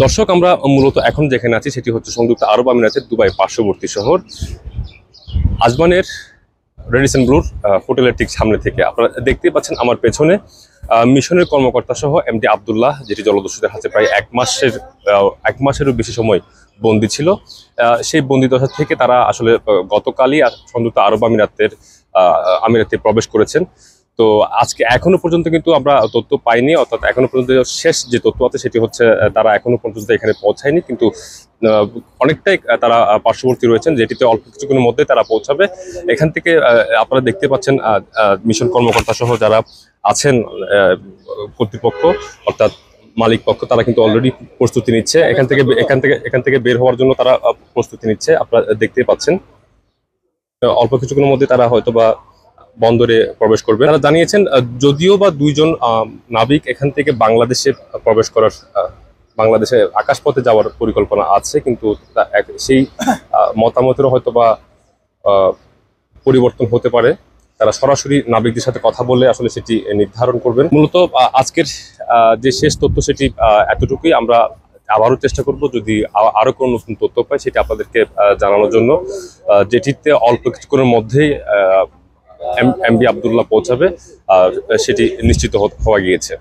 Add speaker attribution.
Speaker 1: দর্শক, আমরা মূলত এখন যেখানে আছি সেটি হচ্ছে সংযুক্ত আরব আমিরাতের দুবাই পার্শ্ববর্তী শহর আজমানের রেডিসন ব্লুর হোটেলের ঠিক সামনে থেকে। আপনারা দেখতেই পাচ্ছেন আমার পেছনে মিশনের কর্মকর্তা সহ এমডি আব্দুল্লাহ, যেটি জলদস্যুদের হাতে প্রায় এক মাসেরও বেশি সময় বন্দী ছিল। সেই বন্দিদশা থেকে তারা আসলে গতকালই সংযুক্ত আরব আমিরাতে প্রবেশ করেছেন। তো আজকে এখনো পর্যন্ত কিন্তু আমরা তথ্য পাইনি, অর্থাৎ এখনো পর্যন্ত শেষ যে তথ্য আছে সেটি হচ্ছে তারা এখনো পর্যন্ত এখানে পৌঁছায়নি, কিন্তু অনেকটাই তারা পার্শ্ববর্তী রয়েছেন, যেটিতে অল্প কিছুক্ষণের মধ্যে তারা পৌঁছাবে। এখান থেকে আপনারা দেখতে পাচ্ছেন মিশন কর্মকর্তা সহ যারা আছেন কর্তৃপক্ষ অর্থাৎ মালিক পক্ষ, তারা কিন্তু অলরেডি প্রস্তুতি নিচ্ছে। এখান থেকে বের হওয়ার জন্য তারা প্রস্তুতি নিচ্ছে। আপনারা দেখতেই পাচ্ছেন অল্প কিছুক্ষণের মধ্যে তারা হয়তো বা বন্দরে প্রবেশ করবে। তারা জানিয়েছেন যদিও বা দুইজন নাবিক এখান থেকে বাংলাদেশে আকাশপথে যাওয়ার পরিকল্পনা আছে, কিন্তু সেই মতামতেরও হয়তো বা পরিবর্তন হতে পারে। তারা সরাসরি নাবিকদের সাথে কথা বলে আসলে সেটি নির্ধারণ করবেন। মূলত আজকের যে শেষ তথ্য সেটি এতটুকুই। আমরা আবারও চেষ্টা করব যদি আরো কোনো নতুন তথ্য পাই সেটি আপনাদেরকে জানানোর জন্য, যেটিতে অল্প কিছুক্ষণের মধ্যেই এমডি আব্দুল্লাহ পৌঁছাবে, সেটি নিশ্চিত হওয়া গিয়েছে।